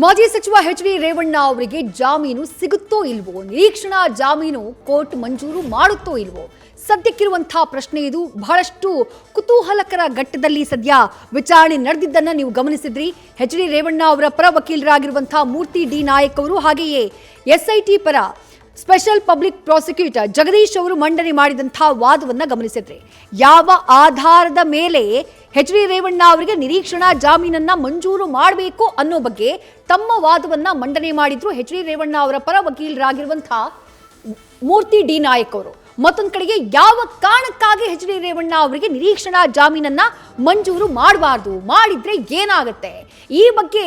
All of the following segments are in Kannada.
ಮಾಜಿ ಸಚಿವ ಎಚ್.ಡಿ. ರೇವಣ್ಣ ಅವರಿಗೆ ಜಾಮೀನು ಸಿಗುತ್ತೋ ಇಲ್ವೋ, ನಿರೀಕ್ಷಣಾ ಜಾಮೀನು ಕೋರ್ಟ್ ಮಂಜೂರು ಮಾಡುತ್ತೋ ಇಲ್ವೋ, ಸದ್ಯಕ್ಕಿರುವಂತಹ ಪ್ರಶ್ನೆ ಇದು. ಬಹಳಷ್ಟು ಕುತೂಹಲಕರ ಘಟ್ಟದಲ್ಲಿ ಸದ್ಯ ವಿಚಾರಣೆ ನಡೆದಿದ್ದನ್ನು ನೀವು ಗಮನಿಸಿದ್ರಿ. ಎಚ್.ಡಿ. ರೇವಣ್ಣ ಅವರ ಪರ ವಕೀಲರಾಗಿರುವಂತಹ ಮೂರ್ತಿ ಡಿ ನಾಯಕ್ ಅವರು, ಹಾಗೆಯೇ ಎಸ್ಐಟಿ ಪರ ಸ್ಪೆಷಲ್ ಪಬ್ಲಿಕ್ ಪ್ರಾಸಿಕ್ಯೂಟರ್ ಜಗದೀಶ್ ಅವರು ಮಂಡನೆ ಮಾಡಿದಂತಹ ವಾದವನ್ನು ಗಮನಿಸಿದ್ರಿ. ಯಾವ ಆಧಾರದ ಮೇಲೆ ಎಚ್.ಡಿ. ರೇವಣ್ಣ ಅವರಿಗೆ ನಿರೀಕ್ಷಣಾ ಜಾಮೀನನ್ನ ಮಂಜೂರು ಮಾಡಬೇಕು ಅನ್ನೋ ಬಗ್ಗೆ ತಮ್ಮ ವಾದವನ್ನ ಮಂಡನೆ ಮಾಡಿದ್ರು ಎಚ್.ಡಿ. ರೇವಣ್ಣ ಅವರ ಪರ ವಕೀಲರಾಗಿರುವಂತಹ ಮೂರ್ತಿ ಡಿ ನಾಯಕ್ ಅವರು. ಮತ್ತೊಂದು ಕಡೆಗೆ ಯಾವ ಕಾರಣಕ್ಕಾಗಿ ಎಚ್.ಡಿ. ರೇವಣ್ಣ ಅವರಿಗೆ ನಿರೀಕ್ಷಣಾ ಜಾಮೀನನ್ನ ಮಂಜೂರು ಮಾಡಬಾರ್ದು, ಮಾಡಿದ್ರೆ ಏನಾಗುತ್ತೆ, ಈ ಬಗ್ಗೆ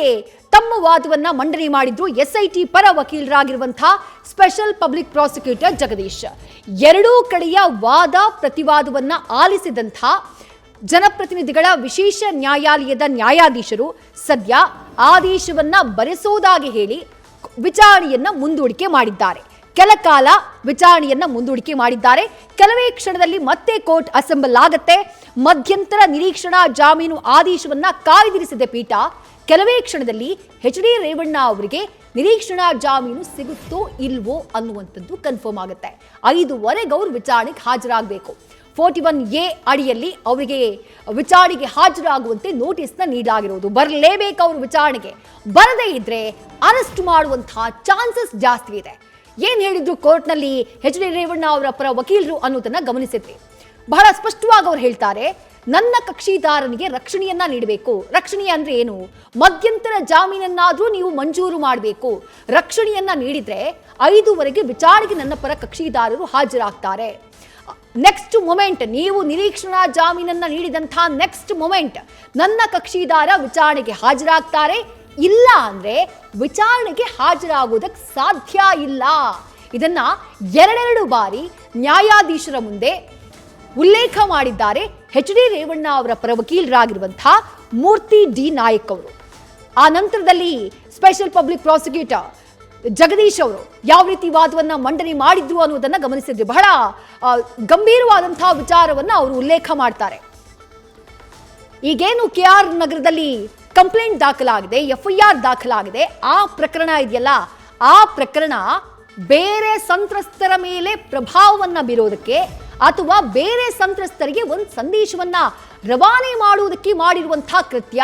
ತಮ್ಮ ವಾದವನ್ನ ಮಂಡನೆ ಮಾಡಿದ್ರು ಎಸ್ಐಟಿ ಪರ ವಕೀಲರಾಗಿರುವಂತಹ ಸ್ಪೆಷಲ್ ಪಬ್ಲಿಕ್ ಪ್ರಾಸಿಕ್ಯೂಟರ್ ಜಗದೀಶ್. ಎರಡೂ ಕಡೆಯ ವಾದ ಪ್ರತಿವಾದವನ್ನ ಆಲಿಸಿದಂಥ ಜನಪ್ರತಿನಿಧಿಗಳ ವಿಶೇಷ ನ್ಯಾಯಾಲಯದ ನ್ಯಾಯಾಧೀಶರು ಸದ್ಯ ಆದೇಶವನ್ನ ಬರೆಸೋದಾಗಿ ಹೇಳಿ ವಿಚಾರಣೆಯನ್ನ ಮುಂದೂಡಿಕೆ ಮಾಡಿದ್ದಾರೆ. ಕೆಲ ಕಾಲ ವಿಚಾರಣೆಯನ್ನ ಮುಂದೂಡಿಕೆ ಮಾಡಿದ್ದಾರೆ. ಕೆಲವೇ ಕ್ಷಣದಲ್ಲಿ ಮತ್ತೆ ಕೋರ್ಟ್ ಅಸೆಂಬಲ್ ಆಗುತ್ತೆ. ಮಧ್ಯಂತರ ನಿರೀಕ್ಷಣಾ ಜಾಮೀನು ಆದೇಶವನ್ನ ಕಾಯ್ದಿರಿಸಿದ ಪೀಠ ಕೆಲವೇ ಕ್ಷಣದಲ್ಲಿ ಎಚ್.ಡಿ. ರೇವಣ್ಣ ಅವರಿಗೆ ನಿರೀಕ್ಷಣಾ ಜಾಮೀನು ಸಿಗುತ್ತೋ ಇಲ್ವೋ ಅನ್ನುವಂಥದ್ದು ಕನ್ಫರ್ಮ್ ಆಗುತ್ತೆ. 5:15 ಅವರು ವಿಚಾರಣೆಗೆ ಹಾಜರಾಗಬೇಕು. 41A ಅಡಿಯಲ್ಲಿ ಅವರಿಗೆ ವಿಚಾರಣೆಗೆ ಹಾಜರಾಗುವಂತೆ ನೋಟಿಸ್ನ ನೀಡಲಾಗಿರುವುದು. ಬರಲೇಬೇಕು ಅವರು ವಿಚಾರಣೆಗೆ. ಬರದೇ ಇದ್ರೆ ಅರೆಸ್ಟ್ ಮಾಡುವಂತಹ ಚಾನ್ಸಸ್ ಜಾಸ್ತಿ ಇದೆ. ಏನ್ ಹೇಳಿದ್ರು ಕೋರ್ಟ್ನಲ್ಲಿ ಎಚ್.ಡಿ. ರೇವಣ್ಣ ಅವರ ಪರ ವಕೀಲರು ಅನ್ನೋದನ್ನ ಗಮನಿಸಿದ್ವಿ. ಬಹಳ ಸ್ಪಷ್ಟವಾಗಿ ಅವ್ರು ಹೇಳ್ತಾರೆ, ನನ್ನ ಕಕ್ಷಿದಾರನಿಗೆ ರಕ್ಷಣೆಯನ್ನ ನೀಡಬೇಕು. ರಕ್ಷಣೆ ಅಂದ್ರೆ ಏನು? ಮಧ್ಯಂತರ ಜಾಮೀನನ್ನಾದ್ರೂ ನೀವು ಮಂಜೂರು ಮಾಡಬೇಕು. ರಕ್ಷಣೆಯನ್ನ ನೀಡಿದ್ರೆ 5:00ವರೆಗೆ ವಿಚಾರಣೆಗೆ ನನ್ನ ಪರ ಕಕ್ಷಿದಾರರು ಹಾಜರಾಗ್ತಾರೆ. ನೆಕ್ಸ್ಟ್ ಮೊಮೆಂಟ್, ನೀವು ನಿರೀಕ್ಷಣಾ ಜಾಮೀನನ್ನ ನೀಡಿದಂತಹ ನೆಕ್ಸ್ಟ್ ಮೊಮೆಂಟ್ ನನ್ನ ಕಕ್ಷಿದಾರ ವಿಚಾರಣೆಗೆ ಹಾಜರಾಗ್ತಾರೆ. ಇಲ್ಲ ಅಂದ್ರೆ ವಿಚಾರಣೆಗೆ ಹಾಜರಾಗುವುದಕ್ಕೆ ಸಾಧ್ಯ ಇಲ್ಲ. ಇದನ್ನ ಎರಡೆರಡು ಬಾರಿ ನ್ಯಾಯಾಧೀಶರ ಮುಂದೆ ಉಲ್ಲೇಖ ಮಾಡಿದ್ದಾರೆ ಎಚ್.ಡಿ. ರೇವಣ್ಣ ಅವರ ಪರ ವಕೀಲರಾಗಿರುವಂತಹ ಮೂರ್ತಿ ಡಿ ನಾಯಕ್ ಅವರು. ಆ ನಂತರದಲ್ಲಿ ಸ್ಪೆಷಲ್ ಪಬ್ಲಿಕ್ ಪ್ರಾಸಿಕ್ಯೂಟರ್ ಜಗದೀಶ್ ಅವರು ಯಾವ ರೀತಿ ವಾದವನ್ನ ಮಂಡನೆ ಮಾಡಿದ್ರು ಅನ್ನೋದನ್ನ ಗಮನಿಸಿದ್ವಿ. ಬಹಳ ಗಂಭೀರವಾದಂತಹ ವಿಚಾರವನ್ನ ಅವರು ಉಲ್ಲೇಖ ಮಾಡ್ತಾರೆ. ಈಗೇನು KR ನಗರದಲ್ಲಿ ಕಂಪ್ಲೇಂಟ್ ದಾಖಲಾಗಿದೆ, FIR ದಾಖಲಾಗಿದೆ, ಆ ಪ್ರಕರಣ ಇದೆಯಲ್ಲ, ಆ ಪ್ರಕರಣ ಬೇರೆ ಸಂತ್ರಸ್ತರ ಮೇಲೆ ಪ್ರಭಾವವನ್ನ ಬೀರೋದಕ್ಕೆ ಅಥವಾ ಬೇರೆ ಸಂತ್ರಸ್ತರಿಗೆ ಒಂದು ಸಂದೇಶವನ್ನ ರವಾನೆ ಮಾಡುವುದಕ್ಕೆ ಮಾಡಿರುವಂತಹ ಕೃತ್ಯ.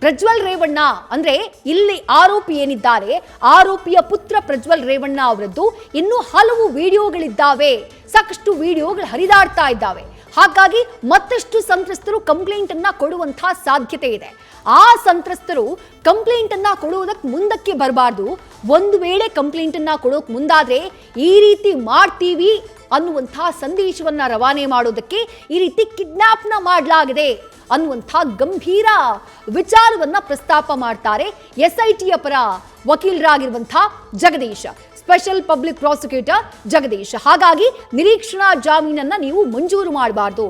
ಪ್ರಜ್ವಲ್ ರೇವಣ್ಣ ಅಂದ್ರೆ ಇಲ್ಲಿ ಆರೋಪಿ ಏನಿದ್ದಾರೆ, ಆರೋಪಿಯ ಪುತ್ರ ಪ್ರಜ್ವಲ್ ರೇವಣ್ಣ ಅವರದ್ದು ಇನ್ನೂ ಹಲವು ವಿಡಿಯೋಗಳಿದ್ದಾವೆ, ಸಾಕಷ್ಟು ವಿಡಿಯೋಗಳು ಹರಿದಾಡ್ತಾ ಇದ್ದಾವೆ. ಹಾಗಾಗಿ ಮತ್ತಷ್ಟು ಸಂತ್ರಸ್ತರು ಕಂಪ್ಲೇಂಟ್ ಅನ್ನ ಕೊಡುವಂತಹ ಸಾಧ್ಯತೆ ಇದೆ. ಆ ಸಂತ್ರಸ್ತರು ಕಂಪ್ಲೇಂಟ್ ಅನ್ನ ಕೊಡುವುದಕ್ಕೆ ಮುಂದಕ್ಕೆ ಬರಬಾರ್ದು. ಒಂದು ವೇಳೆ ಕಂಪ್ಲೇಂಟ್ ಅನ್ನ ಕೊಡೋಕೆ ಮುಂದಾದ್ರೆ ಈ ರೀತಿ ಮಾಡ್ತೀವಿ ಅನ್ನುವಂತಹ ಸಂದೇಶವನ್ನ ರವಾನೆ ಮಾಡೋದಕ್ಕೆ ಈ ರೀತಿ ಕಿಡ್ನಾಪ್ನ ಮಾಡಲಾಗಿದೆ ಅನ್ನುವಂತಹ ಗಂಭೀರ ವಿಚಾರವನ್ನ ಪ್ರಸ್ತಾಪ ಮಾಡ್ತಾರೆ ಎಸ್ಐಟಿಯ ಪರ ವಕೀಲರಾಗಿರುವಂತಹ Jagadish, special public prosecutor Jagadish. ಹಾಗಾಗಿ ನಿರೀಕ್ಷಣಾ ಜಾಮೀನನ್ನ ನೀವು ಮಂಜೂರು ಮಾಡಬಾರ್ದು.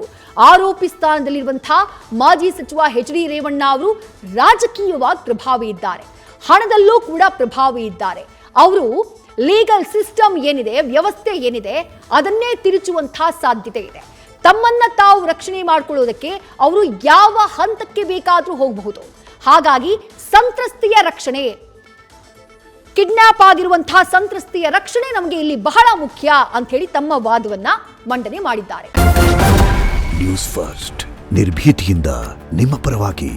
ಆರೋಪಿ ಸ್ಥಾನದಲ್ಲಿರುವಂತಹ ಮಾಜಿ ಸಚಿವ ಎಚ್.ಡಿ. ರೇವಣ್ಣ ಅವರು ರಾಜಕೀಯವಾಗಿ ಪ್ರಭಾವಿ ಇದ್ದಾರೆ, ಹಣದಲ್ಲೂ ಕೂಡ ಪ್ರಭಾವಿ ಇದ್ದಾರೆ. ಅವರು ಲೀಗಲ್ ಸಿಸ್ಟಮ್ ಏನಿದೆ, ವ್ಯವಸ್ಥೆ ಏನಿದೆ, ಅದನ್ನೇ ತಿರುಚುವಂತಹ ಸಾಧ್ಯತೆ ಇದೆ. ತಮ್ಮನ್ನ ತಾವು ರಕ್ಷಣೆ ಮಾಡಿಕೊಳ್ಳೋದಕ್ಕೆ ಅವರು ಯಾವ ಹಂತಕ್ಕೆ ಬೇಕಾದರೂ ಹೋಗಬಹುದು. ಹಾಗಾಗಿ ಸಂತ್ರಸ್ತೆಯ ರಕ್ಷಣೆ, ಕಿಡ್ನಾಪ್ ಆಗಿರುವಂತಹ ಸಂತ್ರಸ್ತೆಯ ರಕ್ಷಣೆ ನಮಗೆ ಇಲ್ಲಿ ಬಹಳ ಮುಖ್ಯ ಅಂತ ಹೇಳಿ ತಮ್ಮ ವಾದವನ್ನ ಮಂಡನೆ ಮಾಡಿದ್ದಾರೆ. ನ್ಯೂಸ್ ಫಸ್ಟ್, ನಿರ್ಭೀತಿಯಿಂದ ನಿಮ್ಮ ಪರವಾಗಿ.